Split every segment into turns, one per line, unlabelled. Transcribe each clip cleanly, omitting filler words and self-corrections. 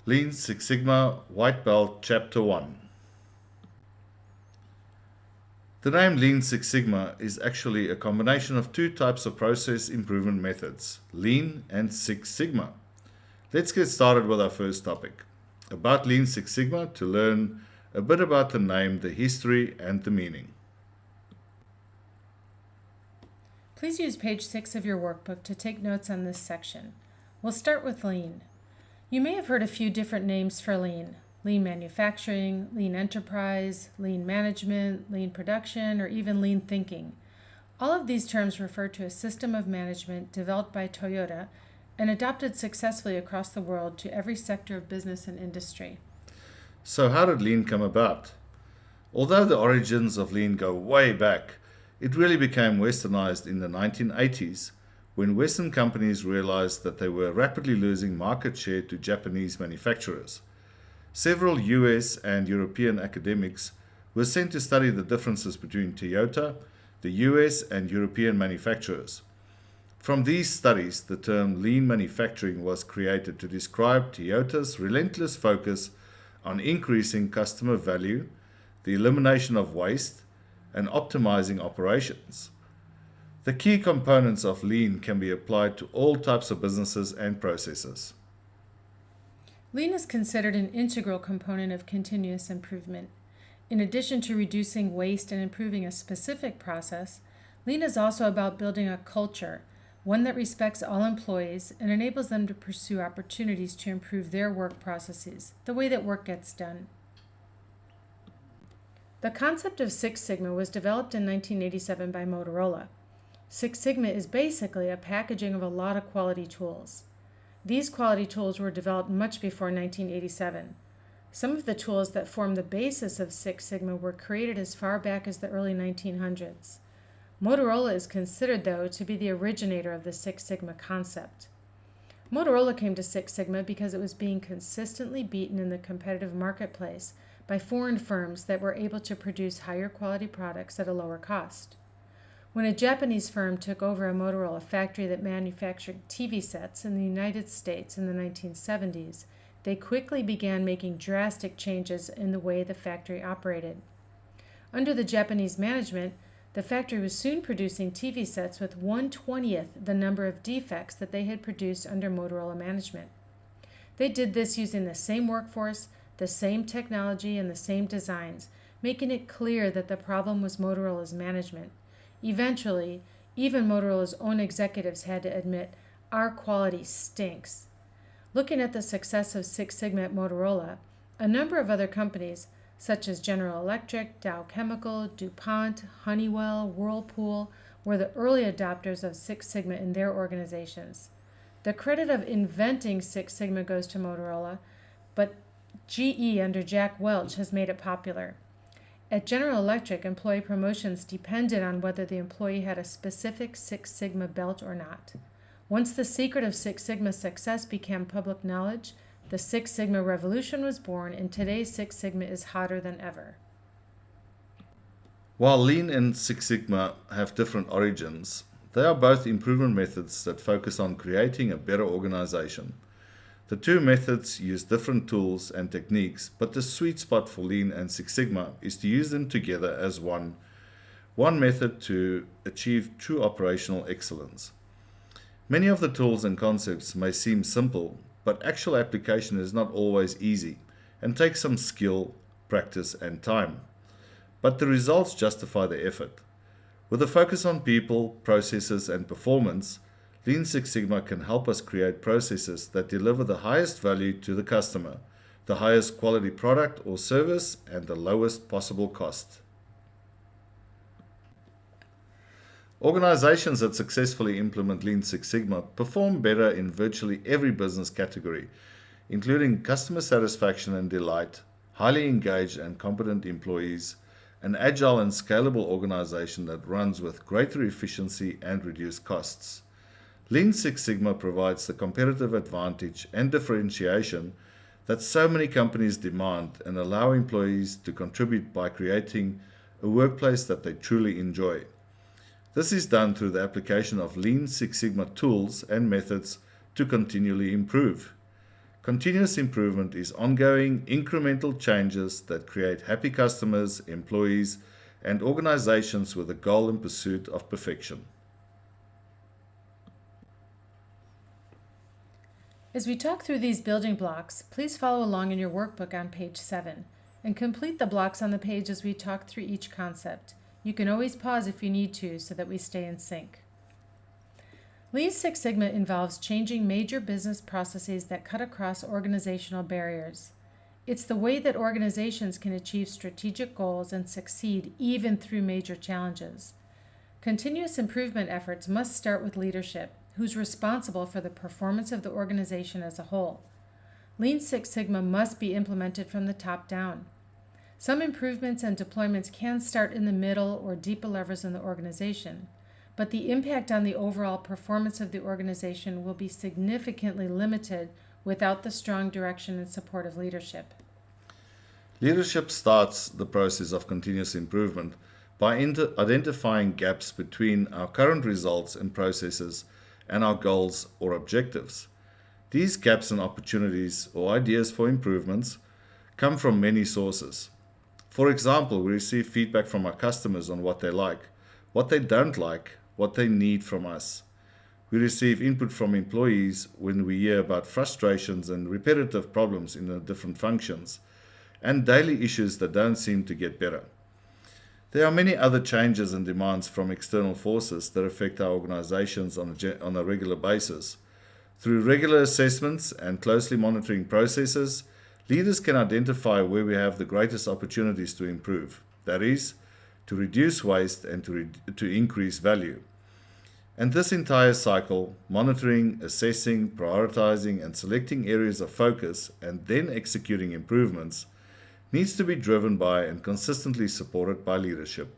Lean Six Sigma White Belt Chapter 1. The name Lean Six Sigma is actually a combination of two types of process improvement methods, Lean and Six Sigma. Let's get started with our first topic, about Lean Six Sigma, to learn a bit about the name, the history, and the meaning.
Please use page 6 of your workbook to take notes on this section. We'll start with Lean. You may have heard a few different names for Lean. Lean manufacturing, Lean enterprise, Lean management, Lean production, or even Lean thinking. All of these terms refer to a system of management developed by Toyota and adopted successfully across the world to every sector of business and industry.
So how did Lean come about? Although the origins of Lean go way back, it really became westernized in the 1980s when Western companies realized that they were rapidly losing market share to Japanese manufacturers. Several US and European academics were sent to study the differences between Toyota, the US and European manufacturers. From these studies, the term lean manufacturing was created to describe Toyota's relentless focus on increasing customer value, the elimination of waste, and optimizing operations. The key components of Lean can be applied to all types of businesses and processes.
Lean is considered an integral component of continuous improvement. In addition to reducing waste and improving a specific process, Lean is also about building a culture, one that respects all employees and enables them to pursue opportunities to improve their work processes, the way that work gets done. The concept of Six Sigma was developed in 1987 by Motorola. Six Sigma is basically a packaging of a lot of quality tools. These quality tools were developed much before 1987. Some of the tools that form the basis of Six Sigma were created as far back as the early 1900s. Motorola is considered, though, to be the originator of the Six Sigma concept. Motorola came to Six Sigma because it was being consistently beaten in the competitive marketplace by foreign firms that were able to produce higher quality products at a lower cost. When a Japanese firm took over a Motorola factory that manufactured TV sets in the United States in the 1970s, they quickly began making drastic changes in the way the factory operated. Under the Japanese management, the factory was soon producing TV sets with 1/20th the number of defects that they had produced under Motorola management. They did this using the same workforce, the same technology, and the same designs, making it clear that the problem was Motorola's management. Eventually, even Motorola's own executives had to admit, our quality stinks. Looking at the success of Six Sigma at Motorola, a number of other companies, such as General Electric, Dow Chemical, DuPont, Honeywell, Whirlpool, were the early adopters of Six Sigma in their organizations. The credit of inventing Six Sigma goes to Motorola, but GE under Jack Welch has made it popular. At General Electric, employee promotions depended on whether the employee had a specific Six Sigma belt or not. Once the secret of Six Sigma's success became public knowledge, the Six Sigma revolution was born, and today's Six Sigma is hotter than ever.
While Lean and Six Sigma have different origins, they are both improvement methods that focus on creating a better organization. The two methods use different tools and techniques, but the sweet spot for Lean and Six Sigma is to use them together as one method to achieve true operational excellence. Many of the tools and concepts may seem simple, but actual application is not always easy and takes some skill, practice, and time. But the results justify the effort. With a focus on people, processes, and performance, Lean Six Sigma can help us create processes that deliver the highest value to the customer, the highest quality product or service, and the lowest possible cost. Organizations that successfully implement Lean Six Sigma perform better in virtually every business category, including customer satisfaction and delight, highly engaged and competent employees, an agile and scalable organization that runs with greater efficiency and reduced costs. Lean Six Sigma provides the competitive advantage and differentiation that so many companies demand and allow employees to contribute by creating a workplace that they truly enjoy. This is done through the application of Lean Six Sigma tools and methods to continually improve. Continuous improvement is ongoing, incremental changes that create happy customers, employees, and organizations with a goal in pursuit of perfection.
As we talk through these building blocks, please follow along in your workbook on page 7 and complete the blocks on the page as we talk through each concept. You can always pause if you need to so that we stay in sync. Lean Six Sigma involves changing major business processes that cut across organizational barriers. It's the way that organizations can achieve strategic goals and succeed even through major challenges. Continuous improvement efforts must start with leadership, who's responsible for the performance of the organization as a whole. Lean Six Sigma must be implemented from the top down. Some improvements and deployments can start in the middle or deeper levels in the organization, but the impact on the overall performance of the organization will be significantly limited without the strong direction and support of leadership.
Leadership starts the process of continuous improvement by identifying gaps between our current results and processes and our goals or objectives. These gaps and opportunities or ideas for improvements come from many sources. For example, we receive feedback from our customers on what they like, what they don't like, what they need from us. We receive input from employees when we hear about frustrations and repetitive problems in the different functions, and daily issues that don't seem to get better. There are many other changes and demands from external forces that affect our organizations on a regular basis. Through regular assessments and closely monitoring processes, leaders can identify where we have the greatest opportunities to improve. That is, to reduce waste and to increase value. And this entire cycle, monitoring, assessing, prioritizing, and selecting areas of focus, and then executing improvements, needs to be driven by and consistently supported by leadership.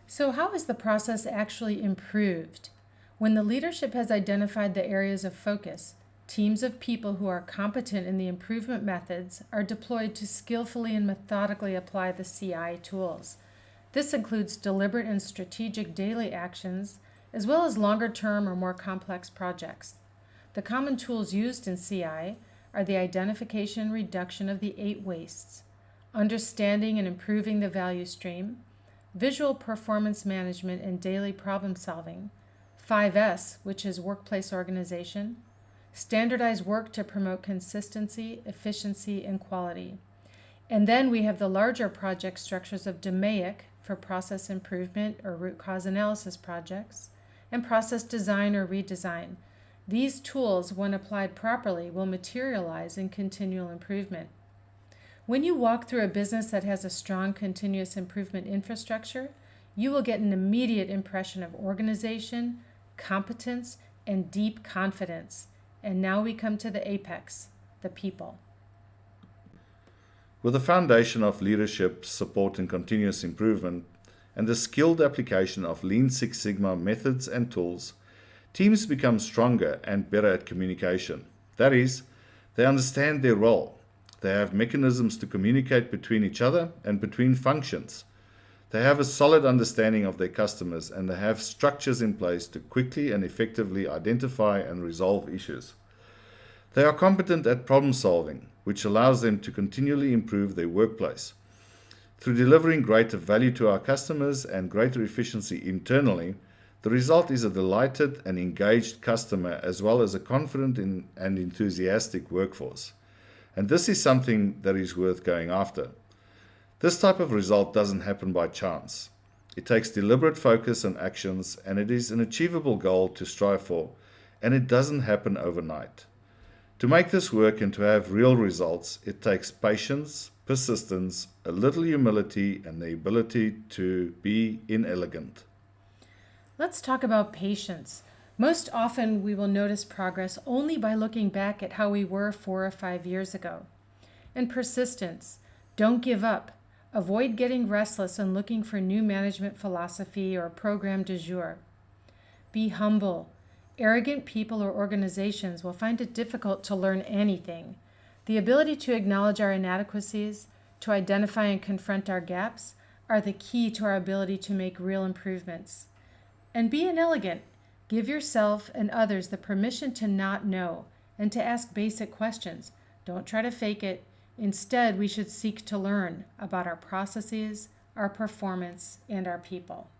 So how is the process actually improved? When the leadership has identified the areas of focus, teams of people who are competent in the improvement methods are deployed to skillfully and methodically apply the CI tools. This includes deliberate and strategic daily actions, as well as longer-term or more complex projects. The common tools used in CI are the identification and reduction of the 8 wastes, understanding and improving the value stream, visual performance management and daily problem solving, 5S, which is workplace organization, standardized work to promote consistency, efficiency, and quality. And then we have the larger project structures of DMAIC for process improvement or root cause analysis projects, and process design or redesign. These tools, when applied properly, will materialize in continual improvement. When you walk through a business that has a strong continuous improvement infrastructure, you will get an immediate impression of organization, competence, and deep confidence. And now we come to the apex, the people.
With the foundation of leadership, support, and continuous improvement, and the skilled application of Lean Six Sigma methods and tools, teams become stronger and better at communication. That is, they understand their role. They have mechanisms to communicate between each other and between functions. They have a solid understanding of their customers, and they have structures in place to quickly and effectively identify and resolve issues. They are competent at problem solving, which allows them to continually improve their workplace. Through delivering greater value to our customers and greater efficiency internally, the result is a delighted and engaged customer as well as a confident and enthusiastic workforce. And this is something that is worth going after. This type of result doesn't happen by chance. It takes deliberate focus and actions, and it is an achievable goal to strive for, and it doesn't happen overnight. To make this work and to have real results, it takes patience, persistence, a little humility, and the ability to be inelegant.
Let's talk about patience. Most often we will notice progress only by looking back at how we were 4 or 5 years ago. And persistence. Don't give up. Avoid getting restless and looking for new management philosophy or program du jour. Be humble. Arrogant people or organizations will find it difficult to learn anything. The ability to acknowledge our inadequacies, to identify and confront our gaps, are the key to our ability to make real improvements. And be inelegant. Give yourself and others the permission to not know and to ask basic questions. Don't try to fake it. Instead, we should seek to learn about our processes, our performance, and our people.